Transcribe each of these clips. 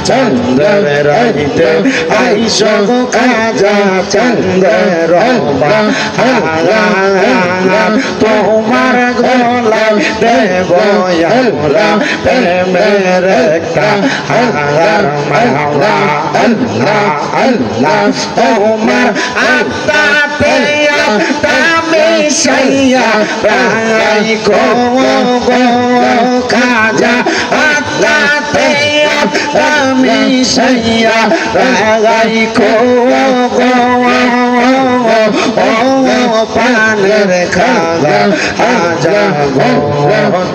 চন্দ্র রাইতে আইসো খাজা চন্দ্র তোমার গোলাম দেব আমরা প্রেমের একটা হার মাওলা আল্লাহ আল্লাহ তোমার আত্মাতে মিশাইয়া রাই গো গো খাজা আত্মাতে মিশাইয়া রাই গো গো পানের খাজা আজা গো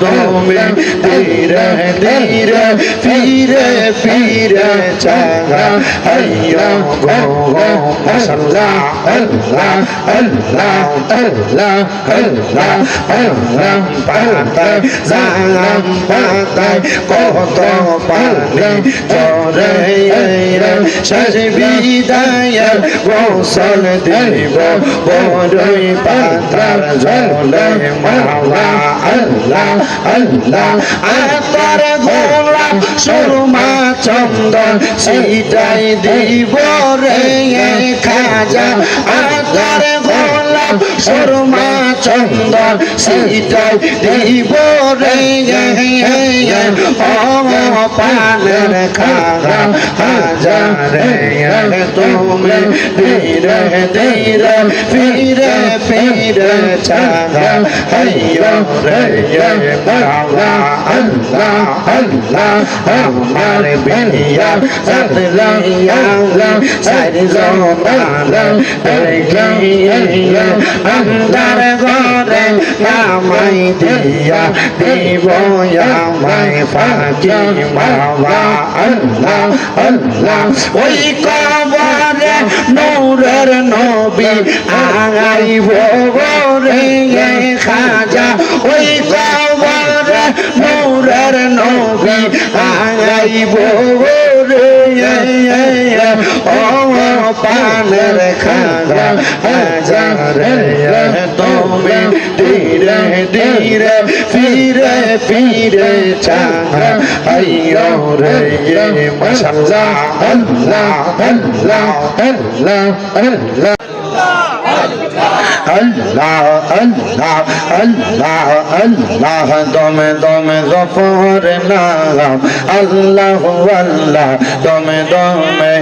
তুমি ধীরে ধীরে ফিরে ফিরে চাগা আইয়ো গো গো মাশাআল্লাহ আল্লাহ আল্লাহ আল্লাহ আল্লাহ আল্লাহ পাতায় জাম পাতায় কত পানি জরে শেষ বিদায় গোসল দিব বড়ই পাতার জলে মাওলা আল্লাহ আল্লাহ আতর গোলাপ সুরমা চন্দন সিটাই দিব রে খাজা আতর গোলাপ সুরমা চন্দন সিটাই দিব রে ও পানের খাজা হাজারে তুমি ধীরে ধীরে ফিরে ফিরে চাগা আইয়ো রে মাওলা আল্লাহ আল্লাহ আমার বিয়া সাতলাইয়া সারি জমালা দেখিয়া আন্দার ঘরে নামাই দিয়া দিব আমায় ফাঁকি মাওলা আল্লাহ আল্লাহ ওই কবরে নূরের নবী আইব রে খাজা ওই কবরে নূরের নবী আইব রে ও পানের খাজা হাজারে তুমি ধীরে ধীরে ফিরে ফিরে চাগা আইয়ো রে মাশাআল্লাহ আল্লাহ আল্লাহ আল্লাহ আল্লাহ আল্লাহ আল্লাহ আল্লাহ আল্লাহ দমে দমে গফর নাম আল্লাহ আল্লাহ দমে দমে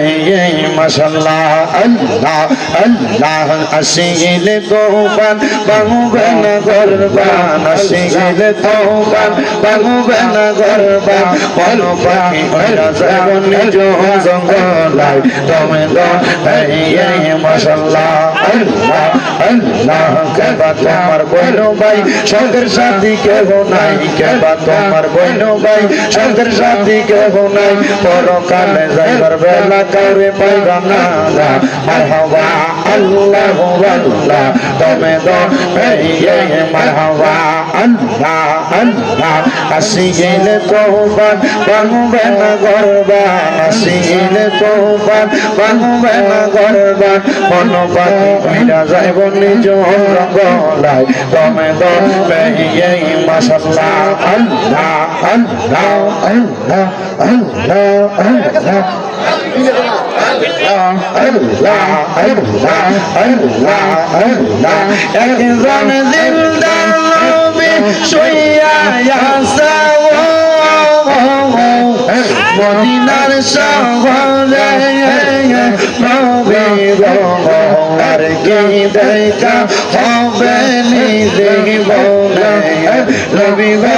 মাশাআল্লাহ আল্লাহ আল্লাহ আসিলে তোবান বাংবে না গরবান আসিলে তোবান বাংবে না গরবান বলো পাখি ওরা জীবন নিজ জঙ্গলায় দমে দমে মাশাআল্লাহ আল্লাহ আল্লাহ কেবা তোমার বইনো ভাই সঙ্গের সাথী কেহ নাই কেবা তোমার বইনো ভাই সঙ্গের সাথী কেহ নাই পরকালে যাইবার বেলা কাউরে পাইবা না মারহাবা আল্লাহ আল্লাহ দমে দমে মারহাবা আল্লাহ আল্লাহ আসিলে তোবান বাংবে না গরবান আসিলে তোবান বাংবে না গরবান মন পাখি কইরা যাইব নিজ রঙ্গলায় দমে দমে মাশাআল্লাহ আল্লাহ আল্লাহ আল্লাহ আল্লাহ আল্লাহ আল্লাহ আল্লাহ আল্লাহ আল্লাহ একজন জিন্দা নবী শুইয়া আছে মদিনার শহরে নবী গো আর কি দেখা হবে নিজে বলে নবী গো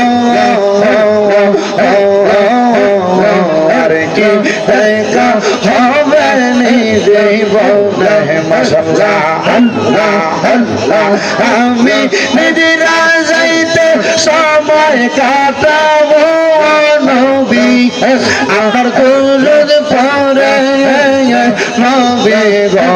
আর কি দেখা হবে নিজে বলে মাশাআল্লাহ আল্লাহ আল্লাহ আমি নিজেরা যাইতে সময় কাটাবো নবী আমার দুরুদ পড়ে নবী গো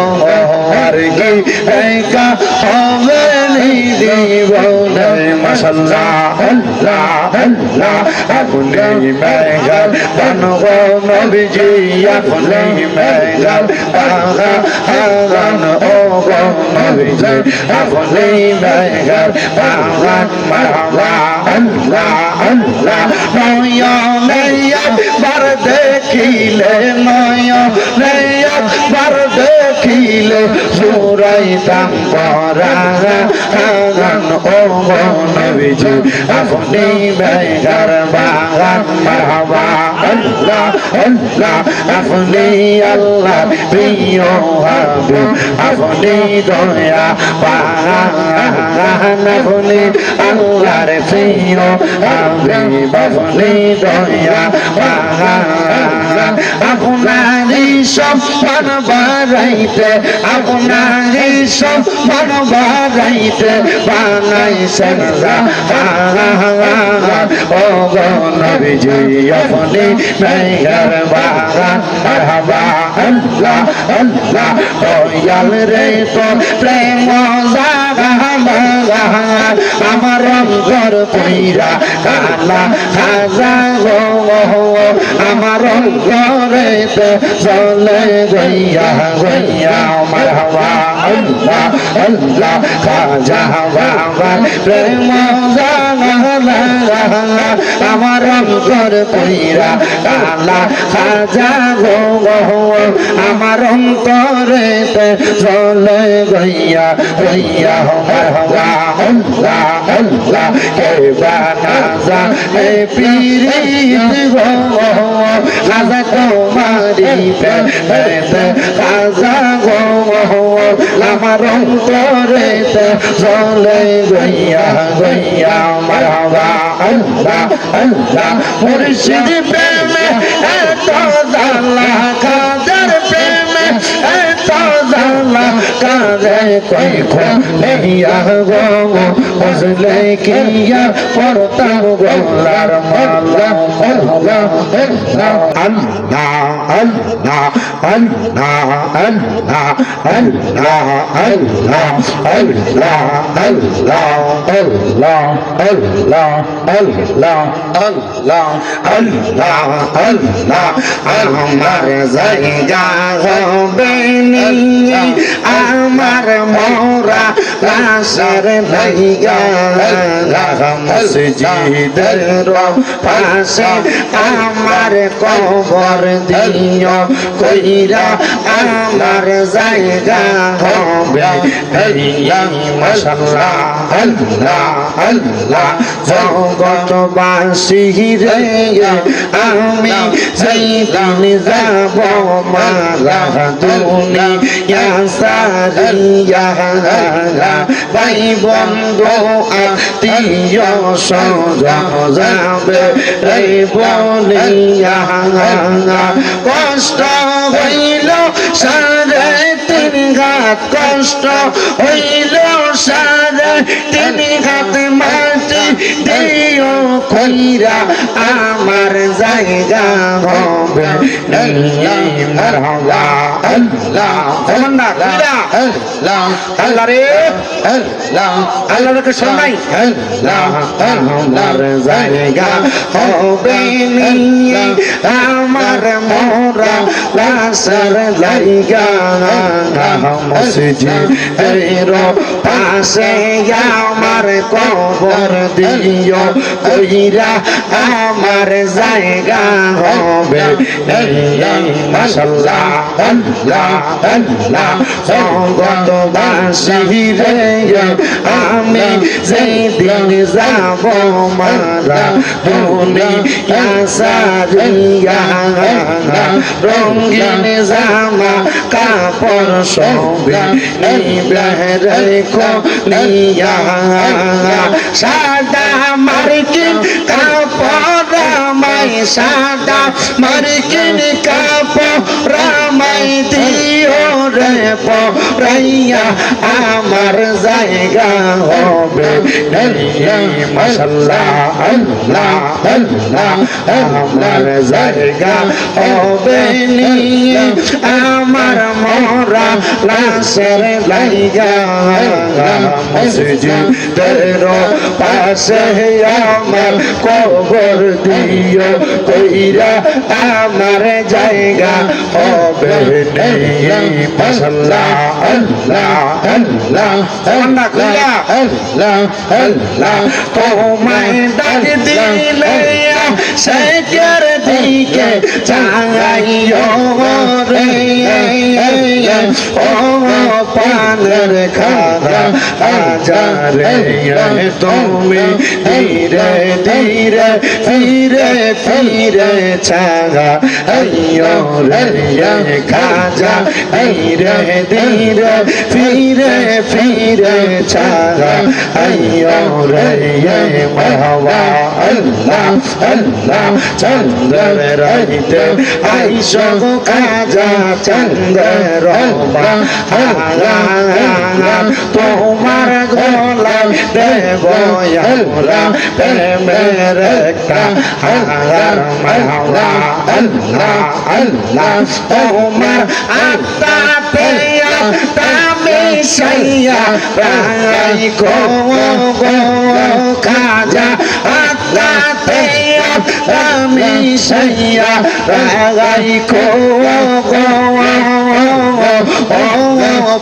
আর কি দেখা হবে নিজে বলে মাশাআল্লাহ আল্লাহ আল্লাহ আপনি মেঘাল বানগো নবীজি আপনি মেঘাল বাগান ও গো নবীজি আপনি মেঘাল বাগান মারহাবা আল্লাহ আল্লাহ নয়নে একবার দেখিলে নয়নে একবার দেখিলে জুড়াইতাম পরাণ ও নবীজি আপনি বেগার বাগান মারহাবা আল্লাহ আল্লাহ আপনি আল্লাহ প্রিয় হাবিব আপনি দয়া পান আপনি আল্লাহর প্রিয় হাবিব আপনি দয়া পান আপনারই সম্মান বাড়াইতে আপনারই সম্মান বাড়াইতে বানাইছেন ও গো নবীজি আপনি মেঘের বাগান মারহাবা আল্লাহ আল্লাহ দয়াল রে তো প্রেম আমার অন্তর পইরা কালা খাজা গো আমার অন্তরেতে চলে গইয়া গইয়া মারহাবা আল্লাহ আল্লাহ খাজা বাবা প্রেম আমার অন্তর পইরা কালা খাজা গো আমার অন্তরেতে চলে গইয়া গইয়া মারহাবা আল্লাহ আল্লাহ কে বানাজা হে পীরিত গো খাজা তোমারি পেতে খাজা গো আমার অন্তরেতে চলে গইয়া গইয়া মারহাবা আল্লাহ আল্লাহ মুর্শিদ প্রেমে এত জালা খাজার প্রেমে এত জালা কাজে কই খুলিয়া গো বুঝলে কিয়া পড়তাম গোলার মালা আল্লাহ আল্লাহ আল্লাহ আল্লাহ আল্লাহ আল্লাহ আল্লাহ আল্লাহ আল্লাহ আল্লাহ আল্লাহ আল্লাহ আল্লাহ আল্লাহ আল্লাহ আমার জায়গা হবে আমার মোরা লাশের লাইগা মসজিদের পাশে আমার কবর দিও কইরা আমার জায়গা হবে মাশাআল্লাহ আল্লাহ আল্লাহ জগৎবাসী রে আমি যেদিন যাব মারা দুনিয়া সারিয়া ভাই বন্ধু আত্মীয় স্বজন যাবে এই বলিয়া কষ্ট হইল সাড়ে তিন ঘাত কষ্ট হইল সাড়ে তিন ঘাত মাটি দিও কইরা আমার জায়গা হবে মারহাবা আল্লাহ তামান্না কইরা আল্লাহ আল্লাহ রে আল্লাহ আল্লাহ রে শোনাই আল্লাহ আমার জায়গা হবে আমার মোরা লাশের লাইগা মসজিদের পাশে আমার কবর দিও কইরা আমার জায়গা হবে মাশাআল্লাহ আল্লাহ আল্লাহ জগৎবাসী রে আমি যেদিন যাব মারা দুনিয়া সারিয়া রঙিন জামা কাপড় সবে রেখো নিয়া সাদা মার্কিন কাপড় রামাই সাদা মার্কিন কাপড় রামাই দিও রে পরাইয়া আমার জায়গা হবে মাশাআল্লাহ আল্লাহ আল্লাহ আমার জায়গা হবে আমার মোরা লাশের লাইগা মসজিদের পাশে আমার কবর দিও কইরা আমার জায়গা হবে রে মাশাআল্লাহ আল্লাহ আল্লাহ আল্লাহ আল্লাহ তোমায় ডাক দিলে শেখের দিকে চাইও রে ও পানের খাজা আজারে তুমি ধীরে ধীরে ফিরে ফিরে চাগা আইও রে খাজা ধীরে ধীরে ফিরে ফিরে চাগা আইও রে মাহওয়া আল্লাহ আল্লাহ চন্দ্র রাইতে আইসো খাজা চন্দ্র তোমার গোলাম দেব আমরা প্রেমের একটা হার মাওলা আল্লাহ আল্লাহ তোমার আত্মাতে আত্মা সাইয়া রাই গো খাজা আত্মাতে আমি সাইয়া রাই গো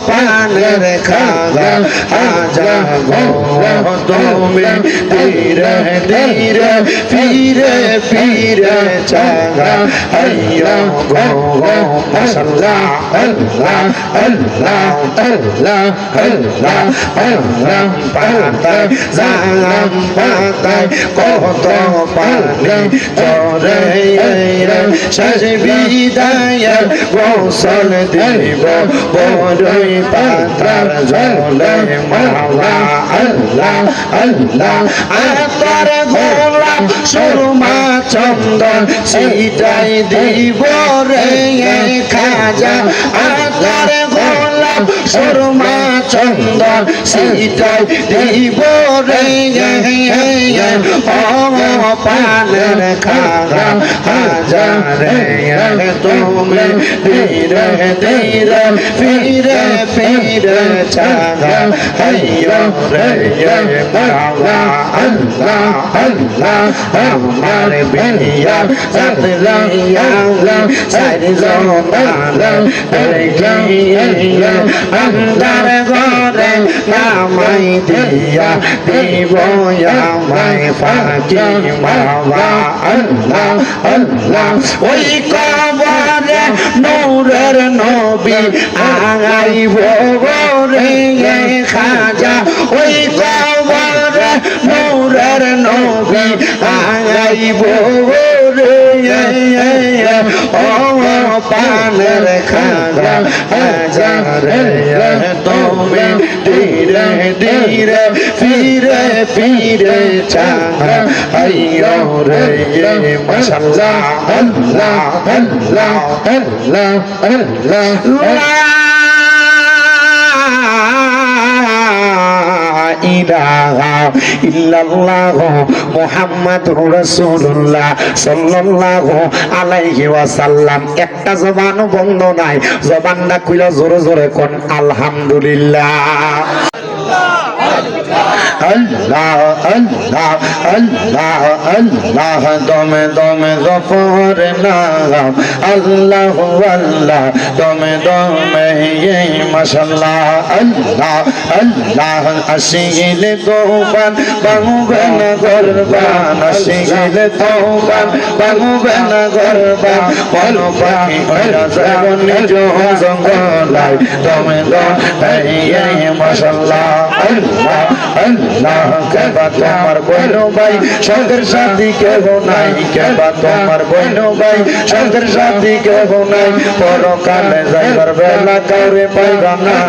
পানের খাজা আজা গো তুমি ধীরে ধীরে ফিরে ফিরে চাগা আইয়ো গো মাশাআল্লাহ আল্লাহ আল্লাহ আল্লাহ আল্লাহ আল্লাহ পাতায় জাম পাতায় কত পানি জরে শেষ বিদায় গোসল দিব বড়ই পাতার জলে মাওলা আল্লাহ আল্লাহ আতর গোলাপ সুরমা চন্দন সিটাই দিব রে খাজা আতর গোলাপ সুরমা চন্দন সিটাই দিব রে ও পানের খাজা হাজারে তুমি ধীরে ধীরে ফিরে ফিরে চাগা আইয়ো রে মাওলা আল্লাহ আল্লাহ আমার বিয়া সাতলাইয়া সারি জমানা দেখিয়া আন্দার ঘরে নামাই দিয়া দিব আমায় ফাঁকি মাওলা আল্লাহ আল্লাহ ওই কবরে নূরের নবী আগাইব রে খাজা ওই কবরে নূরের নবী আগাইব রে ও পানের খাজা আজারে তুমি ধীরে ধীরে ফিরে ফিরে চাগা আইয়ো রে মাশাআল্লাহ আল্লাহ আল্লাহ আল্লাহ আল্লাহ ইলাহা ইল্লাল্লাহ মুহাম্মাদুর রাসূলুল্লাহ সাল্লাল্লাহু আলাইহি ওয়াসাল্লাম একটা জবানও বন্ধ নাই জবানটা খুলে জোরে জোরে কোন আলহামদুলিল্লাহ আল্লাহ আল্লাহ আল্লাহ আল্লাহ দমে দমে গফর নাম আল্লাহ আল্লাহ দমে দমে মাশাআল্লাহ আল্লাহ আল্লাহ আসিলে তোবান বাংবে না গরবান আসিলে তোবান বাংবে না গরবান বল পাখি ওরা জীবন নিজ জঙ্গলাই দমে দমে মাশাআল্লাহ আল্লাহ আল্লাহ কেবা তোমার বইনো ভাই সঙ্গের সাথী কেহ নাই কেবা তোমার বইনো ভাই সঙ্গের সাথী কেহ নাই পরকালে যাইবার বেলা কাউরে পাইবা না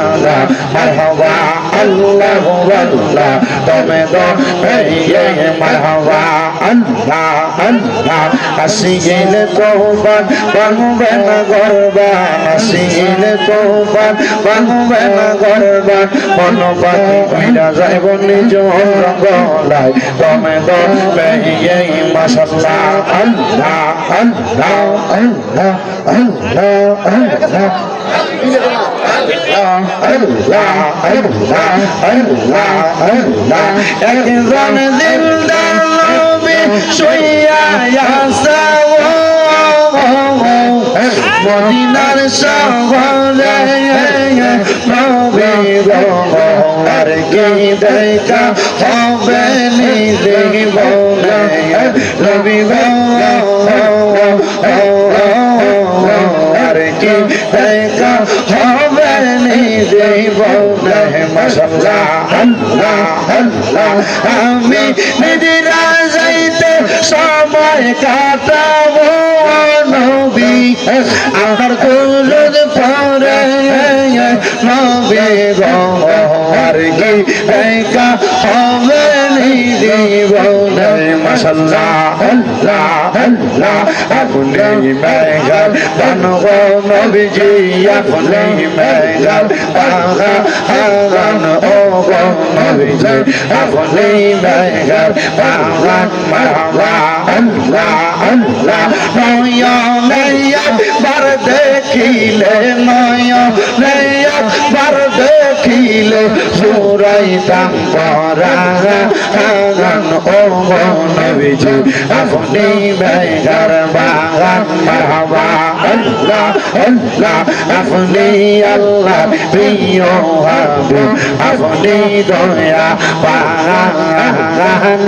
মারহাবা আল্লাহ আল্লাহ দমে দমে মারহাবা আল্লাহ আল্লাহ আসি গেলে তোবান বাংবে না গরবান আসি গেলে তোবান বাংবে না গরবান মন পাখি কইরা যাইব নিজ রঙ্গলাই দমে দমে মাশাআল্লাহ আল্লাহ আল্লাহ আল্লাহ আল্লাহ আল্লাহ আল্লাহ আল্লাহ আল্লাহ আল্লাহ একজন জিন্দা নবী শুইয়া আছে মদিনার শহরে নবী গো আর কি দেখা হবে নিজে বলে নবী গো আর কি দেখা হবে নিজে বলে মাশাআল্লাহ আল্লাহ আল্লাহ আমি নিজেরা যাইতে সময় কাটাবো নবী আমার দুরুদ পড়ে নবী গো আর কি দেখা হবে নিজে বলে মাশাআল্লাহ আল্লাহ আল্লাহ আপনি মেঘার বানগো নবীজি আপনি মেঘার বাগান ও গো নবীজি আপনি মেঘার বাগান মারহাবা আল্লাহ আল্লাহ নয়নে একবার দেখিলে নয়নে একবার দেখিলে জুড়াইতাম পরাগান ও গো নবীজি আপনি মেঘার বাগান মারহাবা আল্লাহ আল্লাহ আপনি আল্লাহ প্রিয় হাবিব আপনি দয়া পাগান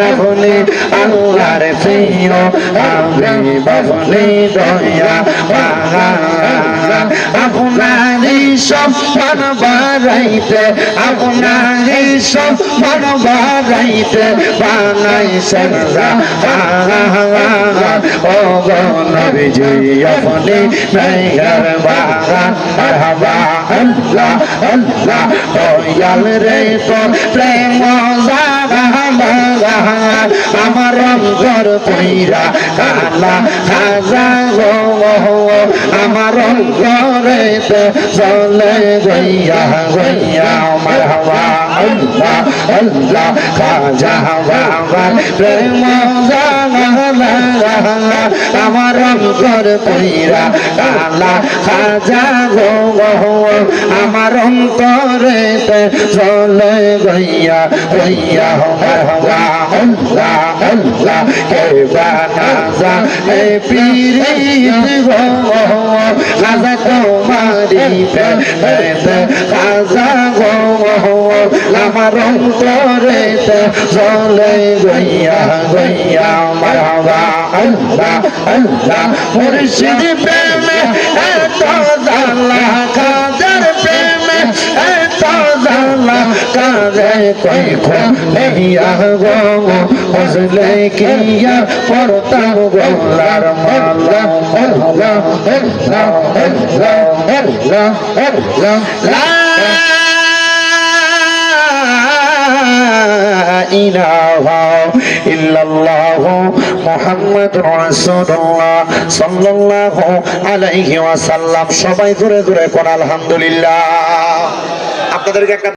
আপনি আল্লাহর প্রিয় হাবিব আপনি দয়া পাগান আপনারই সম্মান বাড়াইতে আপনারই সম্মান বাড়াইতে বানাইছেন ও গো নবীজি আপনি মেঘার বাগান মারহাবা আল্লাহ আল্লাহ দয়াল রে তোর প্রেম আমার অন্তর কইরা কালা খাজা গো আমার অন্তরেতে চলে গইয়া গইয়া মারহাবা আল্লাহ আল্লাহ খাজা বাবা প্রেম আমার অন্তর কইরা কালা খাজা গো আমার অন্তরেতে চলে গইয়া গইয়া মারহাবা আল্লাহ আল্লাহ কে বানাজা এ পীরিত গো খাজা তোমারি পেতে খাজা গো আমার অন্তরেতে চলে গইয়া গইয়া মারহাবা আল্লাহ আল্লাহ মুর্শিদ প্রেমে এত জালা খাজার প্রেমে এত জালা কাজে কই খো নেহিয়া গো হজলে কিয়া পড়তাম গোলার মালা আল্লাহ আল্লাহ আল্লাহ আল্লাহ আল্লাহ লা ইলাহা ইল্লাল্লাহ মুহাম্মাদুর রাসূলুল্লাহ সাল্লাল্লাহু আলাইহি ওয়াসাল্লাম সবাই জোরে জোরে কোন আলহামদুলিল্লাহ আপনাদেরকে একটা